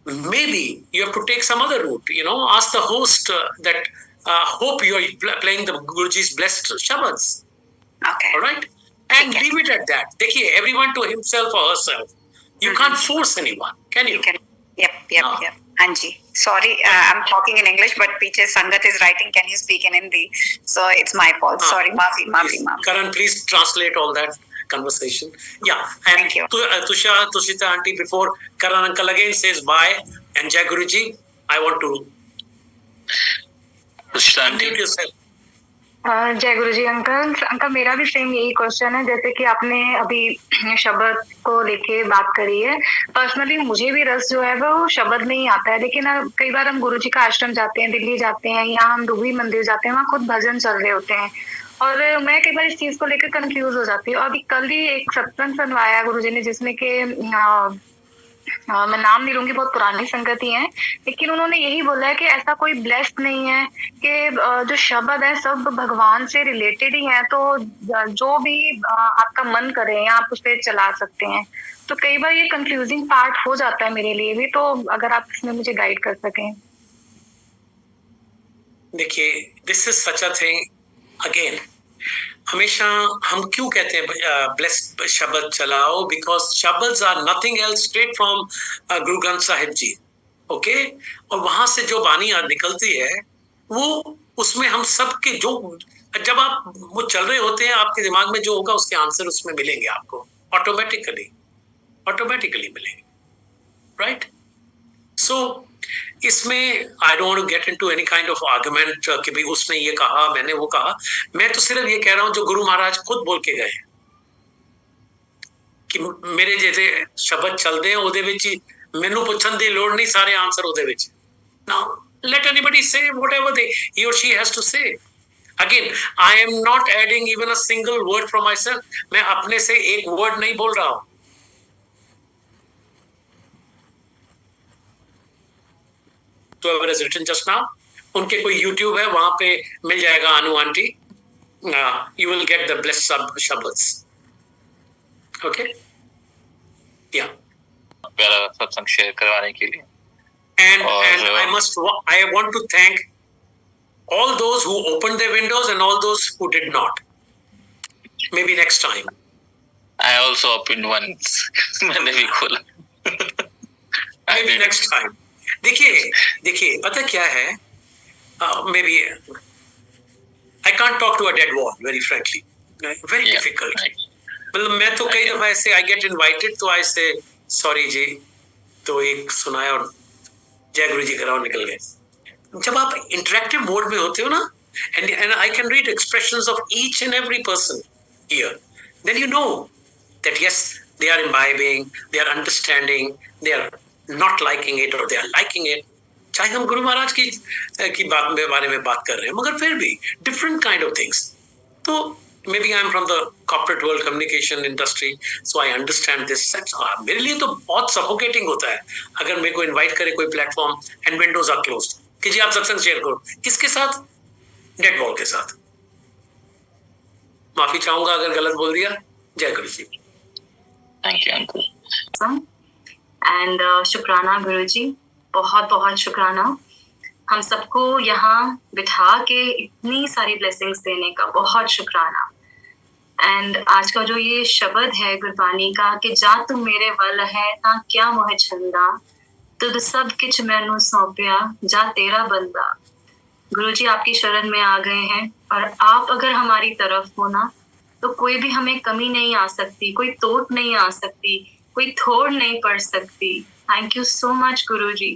[SPEAKER 2] maybe you have to take some other route, ask the host that hope you're playing the Guruji's blessed shabads.
[SPEAKER 6] Okay.
[SPEAKER 2] All right? And leave it at that. Dekhiye, everyone to himself or herself. You can't force anyone, can you?
[SPEAKER 6] Yep. Anji, sorry, I'm talking in English, but Piche Sangat is writing, can you speak in Hindi? So it's my fault. Sorry, maafi.
[SPEAKER 2] Karan, please translate all that conversation. Yeah, and
[SPEAKER 6] thank you.
[SPEAKER 2] Tushita auntie, before Karan uncle again says bye, and Jai Guruji, I want to unmute yourself.
[SPEAKER 5] जय गुरुजी uncle मेरा भी same यही question है, जैसे कि आपने अभी शब्द को लेके बात करी है। पर्सनली मुझे भी रस जो है वो शब्द में ही आता है, लेकिन कई बार हम गुरुजी का आश्रम जाते हैं, दिल्ली जाते हैं, या हम डुबरी मंदिर जाते हैं, वहाँ खुद भजन चल रहे होते हैं, और मैं कई बार इस चीज को लेकर कंफ्यूज हो जाती हूँ। अभी कल ही एक सत्संग सुनवाया गुरुजी ने, जिसमें के मैं नाम नहीं लूंगी, बहुत पुरानी संगति है, लेकिन उन्होंने यही बोला है कि ऐसा कोई ब्लेस्ड नहीं है कि जो शब्द है सब भगवान से रिलेटेड ही है, तो जो भी आपका मन करे आप उस पर चला सकते हैं। तो कई बार ये कंफ्यूजिंग पार्ट हो जाता है मेरे लिए भी, तो अगर आप इसमें मुझे गाइड कर सकें।
[SPEAKER 2] देखिए, this is such a thing again, हमेशा हम क्यों कहते हैं ब्लेस्ड शब्द चलाओ, बिकॉज शब्द are nothing else straight from Guru Granth Sahib ji, okay. और वहां से जो बानी निकलती है वो, उसमें हम सबके जो, जब आप वो चल रहे होते हैं, आपके दिमाग में जो होगा उसके आंसर उसमें मिलेंगे आपको, ऑटोमेटिकली मिलेंगे, राइट। सो इसमें I don't want to get into any kind of argument कि भाई उसने ये कहा, मैंने वो कहा। मैं तो सिर्फ ये कह रहा हूं जो गुरु महाराज खुद बोल के गए कि मेरे जैसे शब्द चलते हैं ਉਹਦੇ ਵਿੱਚ ਮੈਨੂੰ ਪੁੱਛਣ ਦੀ ਲੋੜ ਨਹੀਂ, ਸਾਰੇ ਆਨਸਰ ਉਹਦੇ ਵਿੱਚ। Now let anybody say whatever he or she has to say. Again, I am not adding even a single word from myself. मैं अपने से एक वर्ड नहीं बोल रहा हूं। तो whoever has written just now, उनके कोई YouTube है, वहां पे मिल जाएगा अनु aunty, you will get the blessed shabads, okay, yeah,
[SPEAKER 3] प्यारा सत्संग शेयर करवाने के लिए।
[SPEAKER 2] and I want to thank all those who opened their windows and all those who did not. Maybe next time.
[SPEAKER 3] I also opened once. मैंने भी खोला।
[SPEAKER 2] Maybe next time. देखिए पता क्या है, maybe I can't talk to a dead wall, very frankly, very difficult. मतलब मैं तो कई दफा ऐसे आई गेट इनवाइटेड तो आई से सॉरी जी, तो एक सुनाया और जय गुरु जी कराओ, निकल गए। जब आप इंटरेक्टिव मोड में होते हो ना, and I can read expressions of each and every person here, then you know that yes they are imbibing, they are understanding, they are not liking it or they are liking it। चाहे हम गुरु महाराज की बात में बारे में बात कर रहे हैं, मगर फिर भी different kind of things। तो maybe I'm from the corporate world, communication industry, so I understand this। मेरे लिए तो बहुत suffocating होता है अगर मेरे को invite करे कोई platform and windows are closed कि जी आप सत्संग शेयर करो, किसके साथ? डेड वॉल के साथ। माफी चाहूंगा अगर गलत बोल दिया। जय गुरु जी।
[SPEAKER 3] Thank you uncle.
[SPEAKER 4] एंड शुक्राना गुरुजी, बहुत बहुत शुक्राना हम सबको यहाँ बिठा के इतनी सारी ब्लेसिंग्स देने का, बहुत शुक्राना। एंड आज का जो ये शब्द है गुरबानी का कि जा तू मेरे वल है ना क्या मोह छंदा, तुद सब किच मैनू सौंपिया जा तेरा बंदा। गुरुजी आपकी शरण में आ गए हैं, और आप अगर हमारी तरफ हो ना तो कोई भी हमें कमी नहीं आ सकती, कोई टोट नहीं आ सकती, कोई थोड़ नहीं पड़ सकती। Thank you so much Guruji,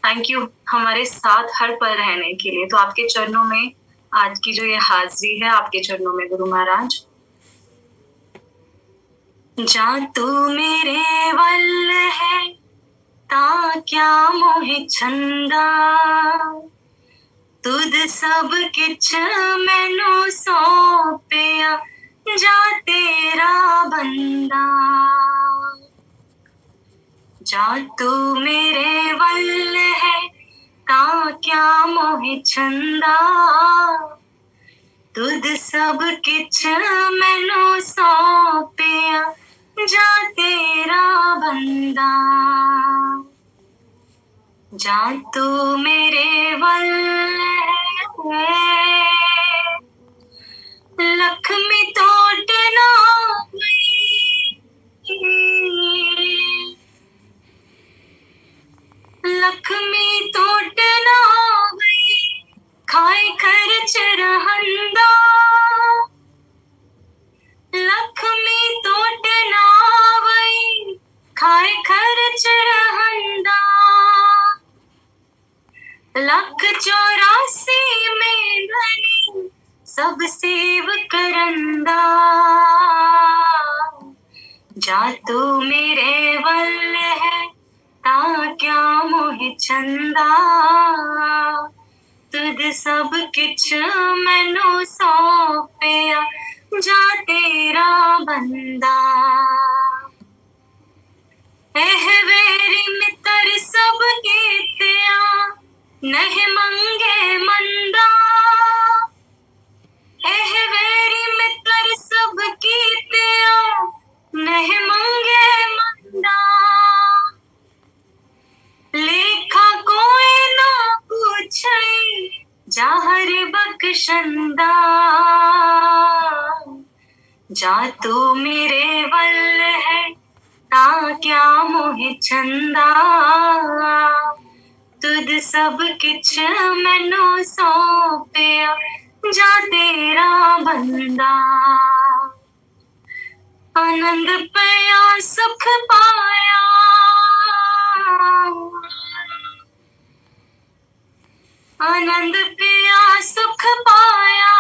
[SPEAKER 4] thank you हमारे साथ हर पल रहने के लिए। तो आपके चरणों में आज की जो ये हाजिरी है, आपके चरणों में गुरु महाराज। जा तू मेरे वल है ता क्या मोह छंदा, तुद सब किछ मैनू सौंपिया जा तेरा बंदा। जा तू मेरे वल है ता क्या मोह छंदा, तुद सब किछ मैनू सौंपिया जा तेरा बंदा। जा तू मेरे वल है लक्ष्मी तोड़ ना लक्ष्मी तोड़ ना खाए खर्च रहंदा, लक्ष्मी तोड़ ना खाए खर्च रहंदा। लख 84 में धनी सब सेव करंदा। जा तू मेरे वल है ता क्या मोह छंदा, तुद सब किछ मैनू सौंपिया जा तेरा बंदा। एह वेरी नहीं मंगे मंदा एह वेरी मित्र सब कीतिया नहीं मंगे मंदा लेखा कोई ना पूछई जाहर बख्शंदा जा तू मेरे वल है ता क्या मोह छंदा तुद सब किछ मैनू सौंपिया जा तेरा बंदा आनंद पया सुख पाया आनंद पिया सुख पाया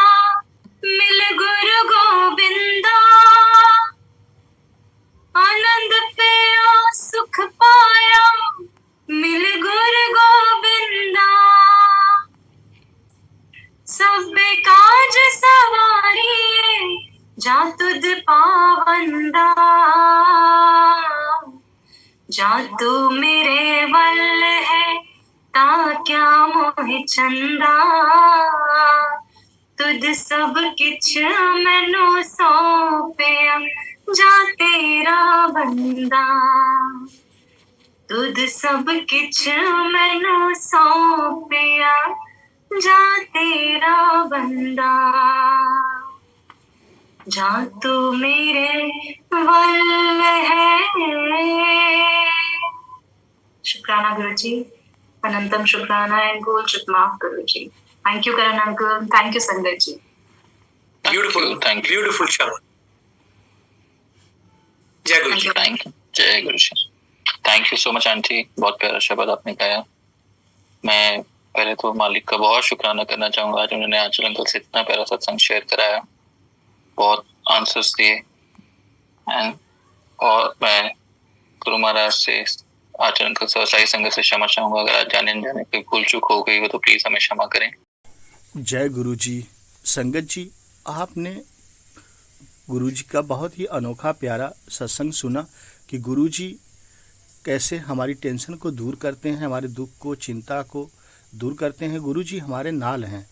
[SPEAKER 4] मिल गुरु गोबिंदा आनंद पिया सुख पाया मिल गुरु गोबिंदा सब काज सवारी जा तुद पावंदा जा तू मेरे वल है ता क्या मोह छंदा तुद सब किछ मैनू सौंपिया जा तेरा बंदा तुद सब किछ मैनू सौंपिया जा तेरा बंदा जा तू मेरे वल है। शुक्राना गुरु जी, अनंतम शुक्राना एंड गोल चुप माफ गुरु जी। Thank you Karan uncle, thank you संगत जी।
[SPEAKER 3] Thank you.
[SPEAKER 2] ब्यूटीफुल शब्द। जय गुरु जी।
[SPEAKER 3] थैंक यू, जय गुरु जी। Thank you so much aunty, बहुत प्यारा शब्द आपने गाया। मैं पहले तो मालिक का बहुत शुक्राना करना चाहूंगा, आज उन्होंने आंचल अंकल से इतना प्यारा सत्संग शेयर कराया, बहुत आंसर्स दिए। एंड और मैं गुरु महाराज से, आंचल अंकल से, सारी संगत से क्षमा चाहूंगा अगर आज जाने अनजाने कोई भूल चूक हो गई हो तो प्लीज हमें क्षमा करें।
[SPEAKER 1] जय गुरु जी। संगत जी, आपने गुरु जी का बहुत ही अनोखा प्यारा सत्संग सुना कि गुरु जी कैसे हमारी टेंशन को दूर करते हैं, हमारे दुख को, चिंता को दूर करते हैं। गुरु जी हमारे नाल हैं।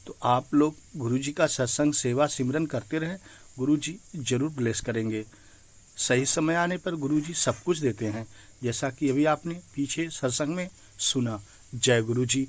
[SPEAKER 1] तो आप लोग गुरु जी का सत्संग, सेवा, सिमरन करते रहें, गुरु जी जरूर ब्लेस करेंगे। सही समय आने पर गुरु जी सब कुछ देते हैं, जैसा कि अभी आपने पीछे सत्संग में सुना। जय गुरु जी।